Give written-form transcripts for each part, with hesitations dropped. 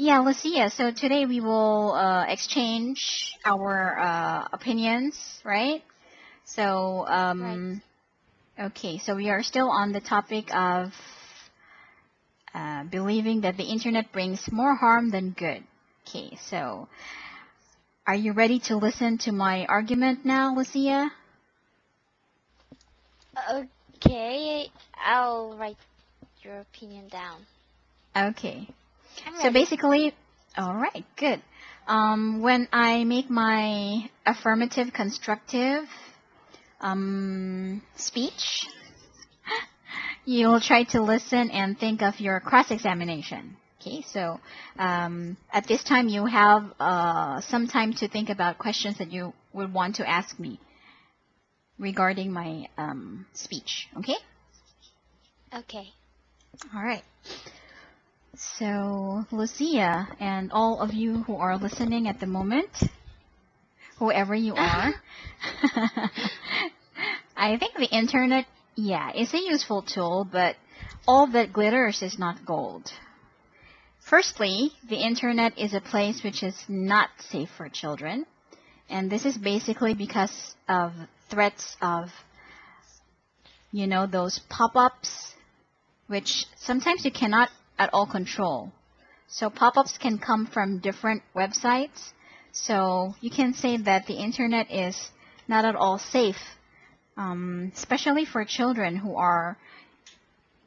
Yeah, Lucia. So today we will exchange our opinions, right? So, Right. okay, so we are still on the topic of believing that the internet brings more harm than good. Okay, so are you ready to listen to my argument now, Lucia? Okay, I'll write your opinion down. Okay. I'm So ready. basically, all right, good. When I make my affirmative constructive speech, you'll try to listen and think of your cross-examination. Okay, so at this time you have some time to think about questions that you would want to ask me regarding my speech. Okay? Okay. All right. So, Lucia, and all of you who are listening at the moment, whoever you are, I think the internet, yeah, is a useful tool, but all that glitters is not gold. Firstly, the internet is a place which is not safe for children, and this is basically because of threats of, you know, those pop-ups, which sometimes you cannot at all control. So pop-ups can come from different websites. So you can say that the internet is not at all safe, especially for children who are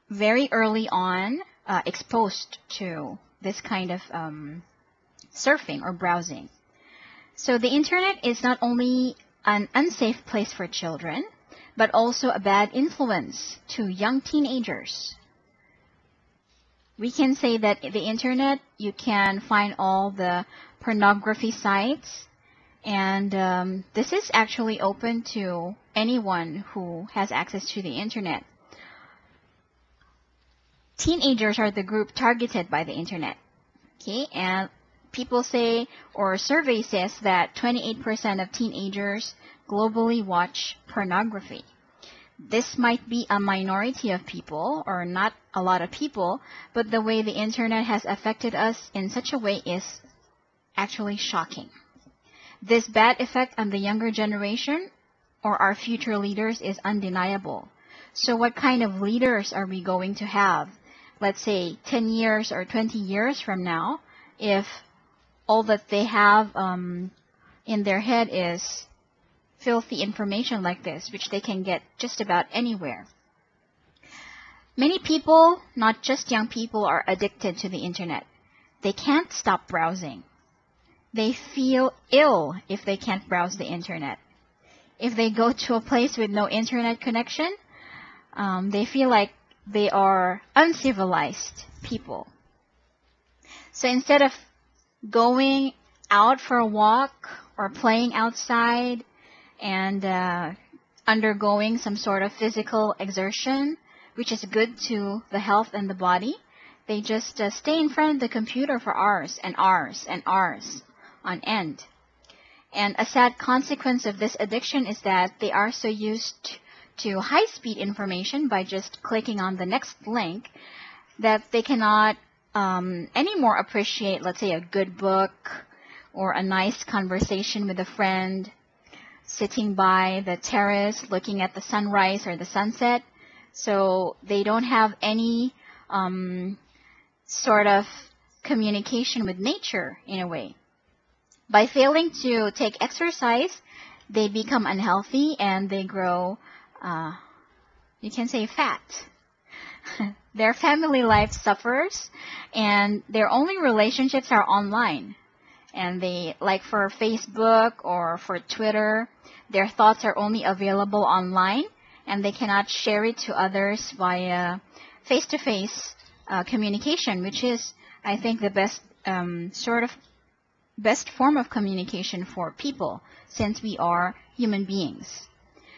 very early on exposed to this kind of surfing or browsing. So the internet is not only an unsafe place for children, but also a bad influence to young teenagers. We can say that the internet, you can find all the pornography sites, and this is actually open to anyone who has access to the internet. Teenagers are the group targeted by the internet. Okay, and people say, or survey says that 28% of teenagers globally watch pornography. This might be a minority of people or not a lot of people, but the way the internet has affected us in such a way is actually shocking. This bad effect on the younger generation or our future leaders is undeniable. So what kind of leaders are we going to have, let's say 10 years or 20 years from now, if all that they have in their head is filthy information like this, which they can get just about anywhere? Many people, not just young people, are addicted to the internet. They can't stop browsing. They feel ill if they can't browse the internet. If they go to a place with no internet connection, they feel like they are uncivilized people. So instead of going out for a walk or playing outside and undergoing some sort of physical exertion, which is good to the health and the body, they just stay in front of the computer for hours and hours and hours on end. And a sad consequence of this addiction is that they are so used to high-speed information by just clicking on the next link that they cannot anymore appreciate, let's say, a good book or a nice conversation with a friend, sitting by the terrace looking at the sunrise or the sunset. So they don't have any sort of communication with nature in a way. By failing to take exercise, they become unhealthy and they grow, you can say, fat. Their family life suffers and their only relationships are online. And they, like for Facebook or for Twitter, their thoughts are only available online and they cannot share it to others via face-to-face communication, which is, I think, the best best form of communication for people, since we are human beings.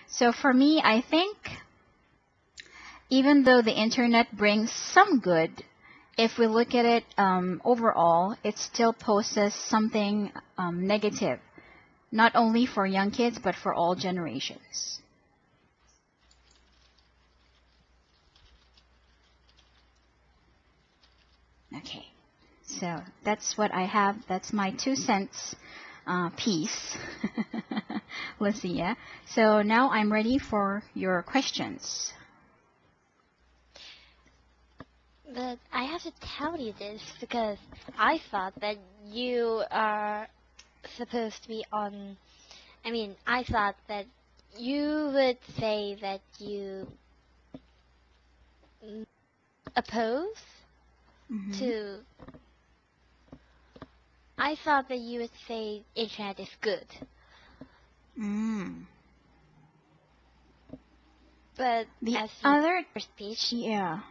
So for me, I think even though the internet brings some good, if we look at it overall, it still poses something negative, not only for young kids, but for all generations. Okay, So that's what I have. That's my 2 cents piece, Lucia. So now I'm ready for your questions. But I have to tell you this because I thought that you are supposed to be on. I mean, I thought that you would say that you oppose to. I thought that you would say internet is good. But The as other your speech, yeah.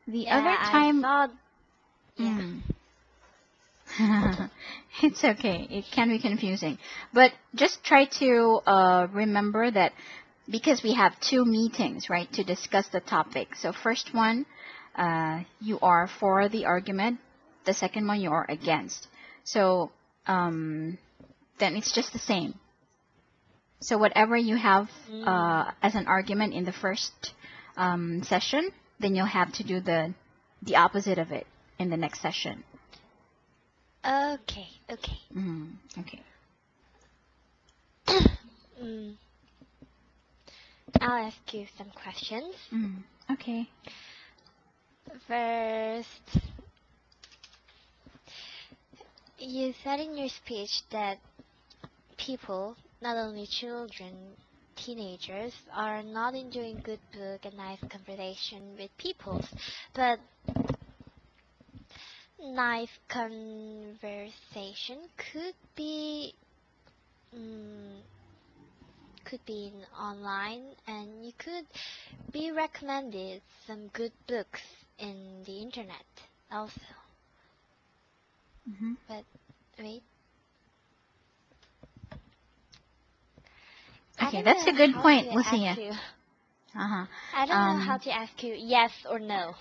The yeah, other time, I thought, yeah. It's okay. It can be confusing. But just try to remember that because we have 2 meetings, right, to discuss the topic. So first one, you are for the argument. The second one, you are against. So then it's just the same. So whatever you have as an argument in the first session, then you'll have to do the opposite of it in the next session. Okay. Okay. I'll ask you some questions. Okay. First, you said in your speech that people, not only children, teenagers, are not enjoying good book and nice conversation with people, but nice conversation could be in online, and you could be recommended some good books in the internet also. But wait. Okay, that's a good point, Lucia. I don't know how to ask you yes or no.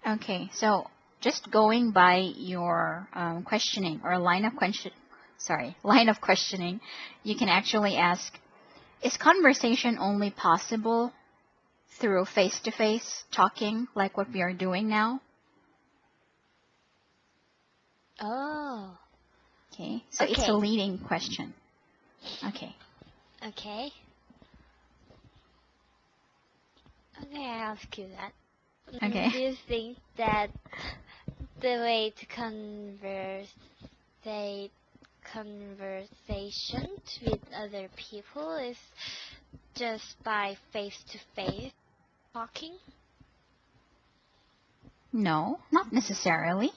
Okay, so just going by your questioning or line of questioning, you can actually ask, is conversation only possible through face-to-face talking like what we are doing now? Oh. Okay, so it's a leading question. Okay. Okay, I'll ask you that. Okay. Do you think that the way to conversation with other people is just by face-to-face talking? No, not necessarily.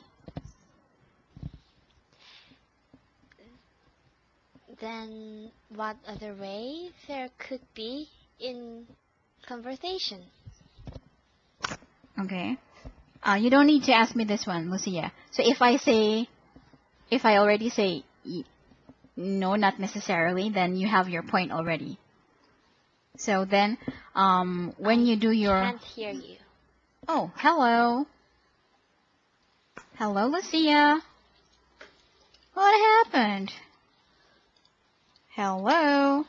Then what other ways there could be in conversation? Okay. You don't need to ask me this one, Lucia. So if I already say no, not necessarily, then you have your point already. So then, when you do your... I can't hear you. Oh, hello. Hello, Lucia. What happened? Hello?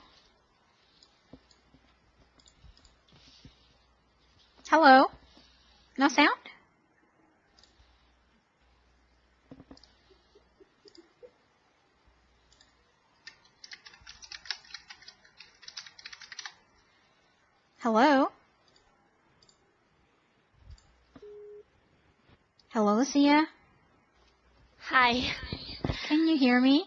Hello? No sound? Hello? Hello, Lucia? Hi. Can you hear me?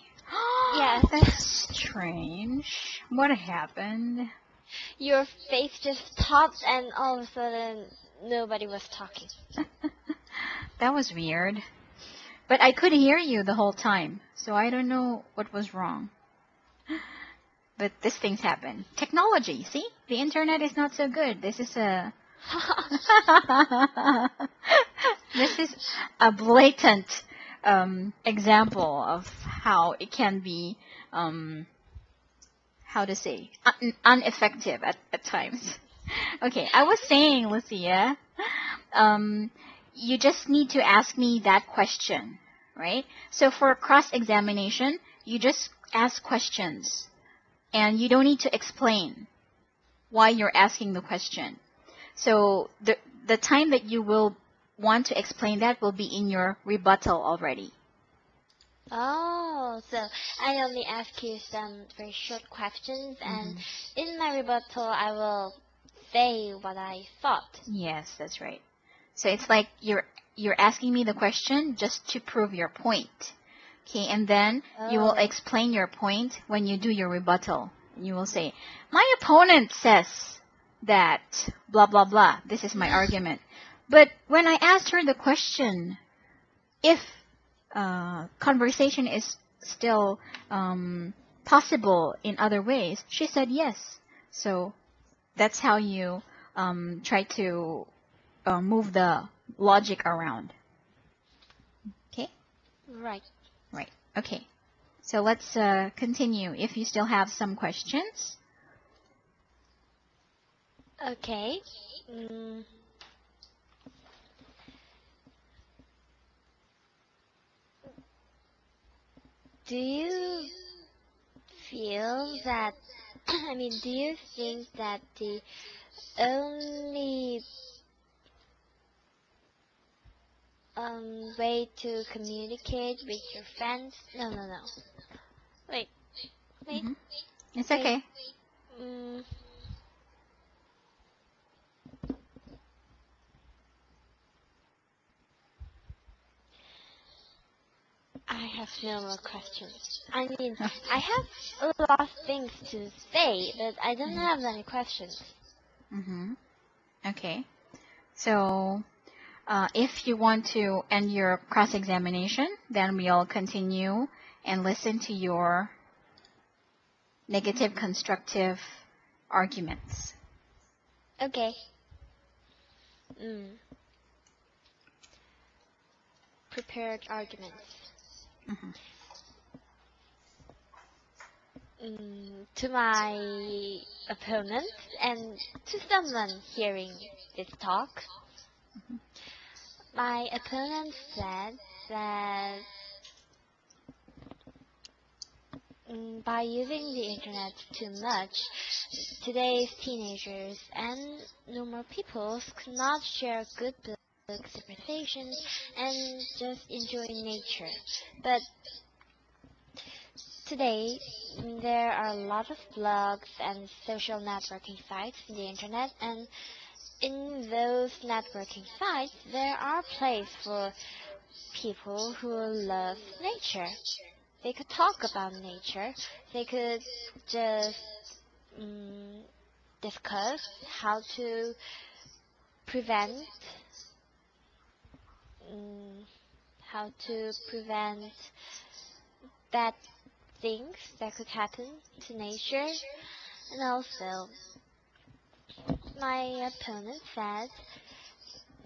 Yes. That's strange. What happened? Your face just stopped and all of a sudden nobody was talking. That was weird. But I could hear you the whole time, so I don't know what was wrong. But these things happen. Technology, see? The internet is not so good. This is a... This is a blatant example of how it can be, how to say, ineffective at times. Okay, I was saying, Lucia, you just need to ask me that question, right? So for cross-examination, you just ask questions, and you don't need to explain why you're asking the question. So the time that you will want to explain that will be in your rebuttal already. Oh, so I only ask you some very short questions, and in my rebuttal, I will say what I thought. Yes, that's right. So it's like you're asking me the question just to prove your point. Okay, and then you will explain your point when you do your rebuttal. You will say, my opponent says that blah, blah, blah. This is my argument. But when I asked her the question, if conversation is still possible in other ways, she said yes. So that's how you try to move the logic around. Okay? Right. Right. Okay. So let's continue if you still have some questions. Okay. Do you feel that, do you think that the only way to communicate with your friends? No. Wait. It's okay. I have no more questions. I have a lot of things to say, but I don't have any questions. Okay. So if you want to end your cross-examination, then we'll continue and listen to your negative constructive arguments. Okay. Prepared arguments. To my opponent and to someone hearing this talk, my opponent said that by using the internet too much, today's teenagers and normal people could not share good books, conversations, and just enjoy nature. But today, there are a lot of blogs and social networking sites in the internet, and in those networking sites, there are places for people who love nature. They could talk about nature. They could just discuss how to prevent bad things that could happen to nature. And also, my opponent said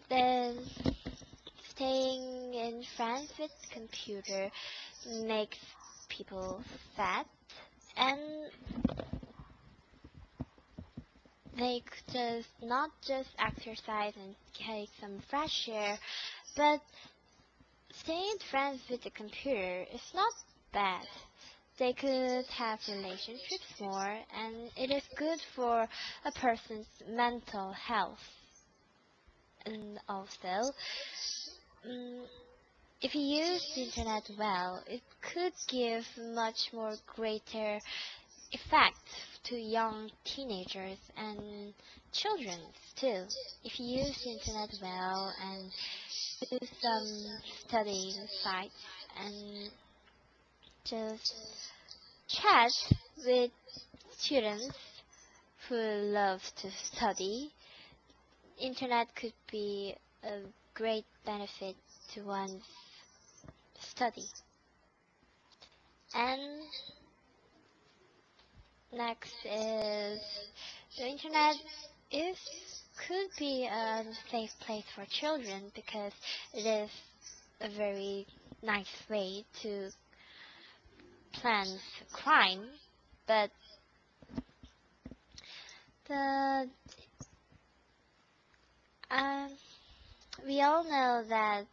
that staying in France with computer makes people fat, and they could just not just exercise and take some fresh air, but staying in France with the computer is not bad. They could have relationships more, and it is good for a person's mental health. And also, if you use the internet well, it could give much more greater effect to young teenagers and children too. If you use the internet well and do some studying sites and just chat with students who love to study, internet could be a great benefit to one's study. And next is the internet could be a safe place for children because it is a very nice way to plan crime, but we all know that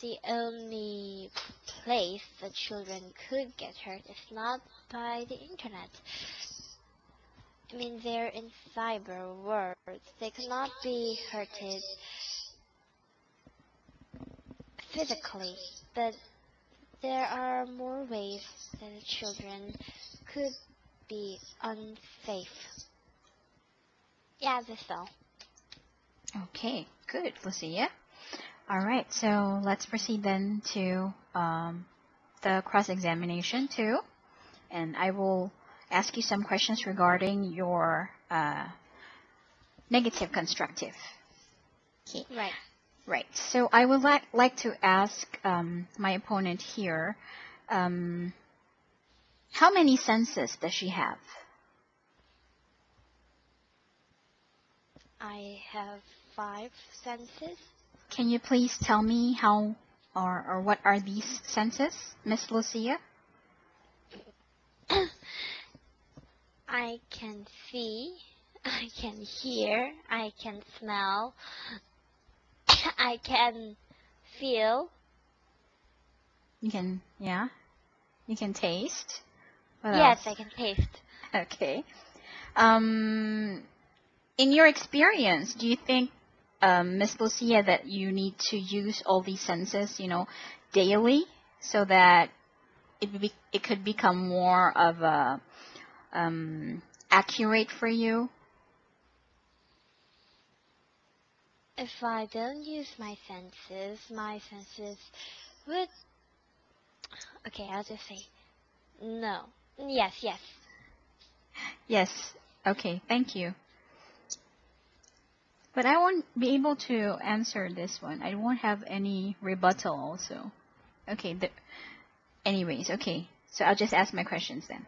the only place that children could get hurt is not by the internet. They're in cyber worlds. They cannot be hurted physically, but there are more ways that children could be unsafe. Yeah, that's all. Okay, good, Lucia. All right, so let's proceed then to the cross-examination too. And I will ask you some questions regarding your negative constructive. Okay. Right. Right. So I would like to ask my opponent here, how many senses does she have? I have 5 senses. Can you please tell me how or what are these senses, Miss Lucia? I can see, I can hear, I can smell, I can feel. You can, yeah? You can taste? What Yes, else? I can taste. Okay. In your experience, do you think, Miss Lucia, that you need to use all these senses, daily so that it could become more of a accurate for you? If I don't use my senses would... Okay, I'll just say no. Yes. Yes. Okay, thank you. But I won't be able to answer this one. I won't have any rebuttal also. Okay, anyways, okay. So I'll just ask my questions then.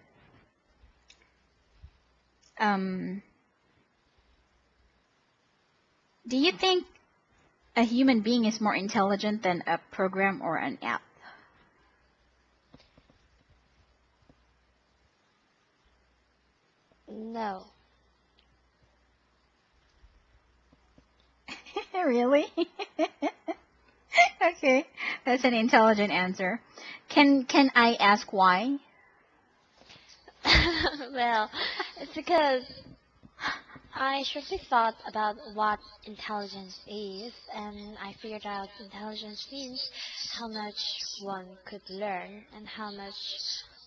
Do you think a human being is more intelligent than a program or an app? No. Really? Okay, that's an intelligent answer. Can I ask why? Well, it's because I shortly thought about what intelligence is, and I figured out intelligence means how much one could learn and how much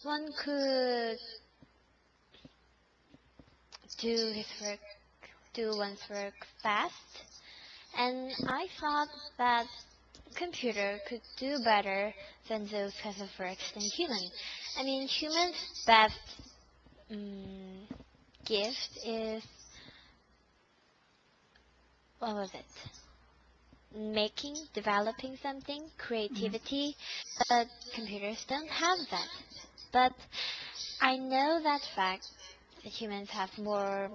one could do one's work fast. And I thought that computer could do better than those kinds of works than human. I mean, humans' best gift is, what was it? Developing something, creativity, but computers don't have that. But I know that fact that humans have more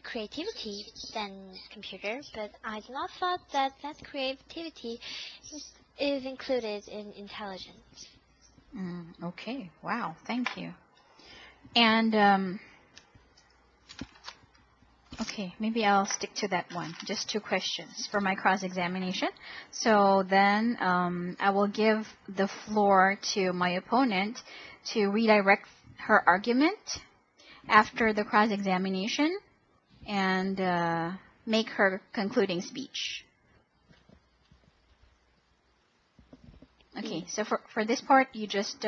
creativity than computer, but I did not thought that creativity is included in intelligence. Okay, wow, thank you. And okay, maybe I'll stick to that one. Just 2 questions for my cross-examination. So then I will give the floor to my opponent to redirect her argument after the cross-examination and make her concluding speech. Okay, so for this part, you just,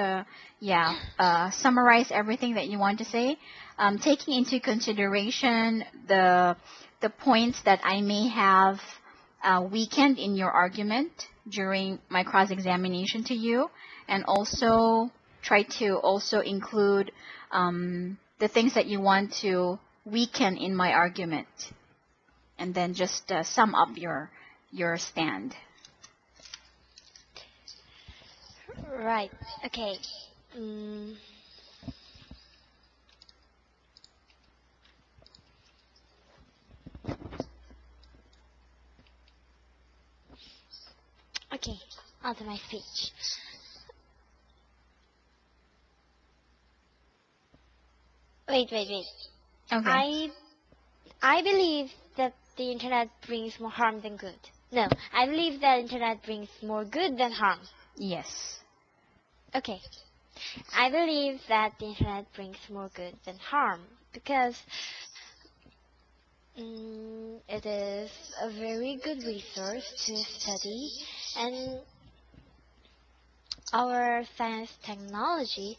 summarize everything that you want to say, taking into consideration the points that I may have weakened in your argument during my cross-examination to you, and also try to also include the things that you want to weaken in my argument, and then just sum up your stand. Right. Okay. Okay, on to my speech. Wait. Okay. I believe that the internet brings more harm than good. No, I believe that internet brings more good than harm. Yes. Okay. I believe that the internet brings more good than harm because it is a very good resource to study, and our science technology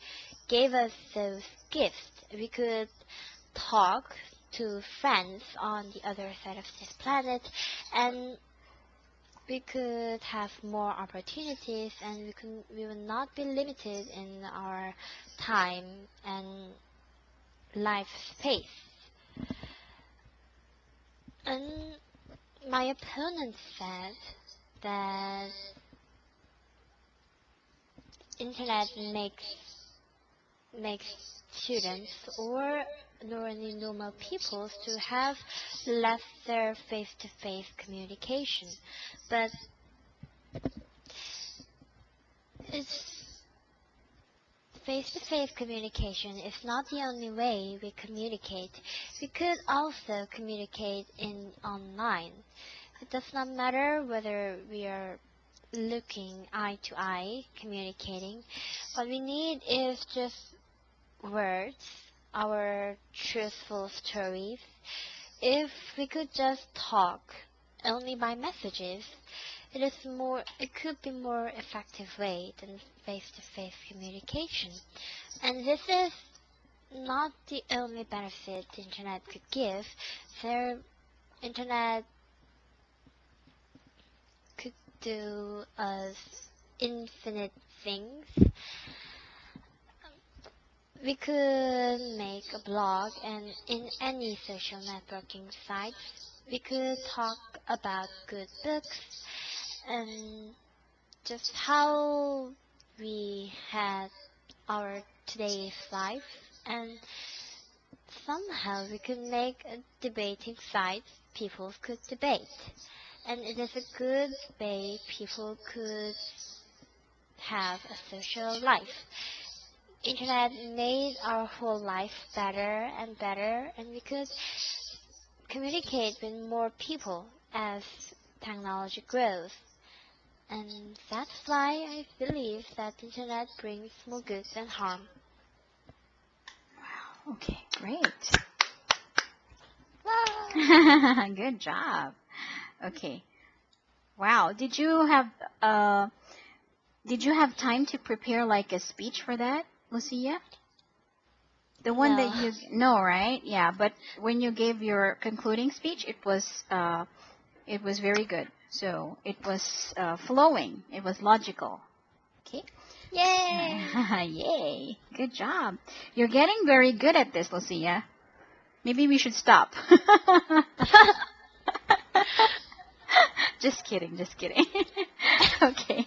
gave us those gifts. We could talk to friends on the other side of this planet, and we could have more opportunities, and we will not be limited in our time and life space. And my opponent said that internet makes students or normal people to have lesser face-to-face communication, but face-to-face communication is not the only way we communicate. We could also communicate online. It does not matter whether we are looking eye to eye, communicating. What we need is just words, our truthful stories. If we could just talk only by messages, it could be more effective way than face-to-face communication. And this is not the only benefit the internet could give. The internet could do us infinite things. We could make a blog, and in any social networking sites, we could talk about good books and just how we had our today's life, and somehow we could make a debating site people could debate. And it is a good way people could have a social life. Internet made our whole life better and better, and we could communicate with more people as technology grows. And that's why I believe that the internet brings more good than harm. Wow, okay, great. Good job. Okay. Wow, did you have time to prepare like a speech for that, Lucia? The one No. that you know, right? Yeah, but when you gave your concluding speech, it was very good. So it was flowing. It was logical. Okay. Yay! Yay! Good job. You're getting very good at this, Lucia. Maybe we should stop. Just kidding. Okay.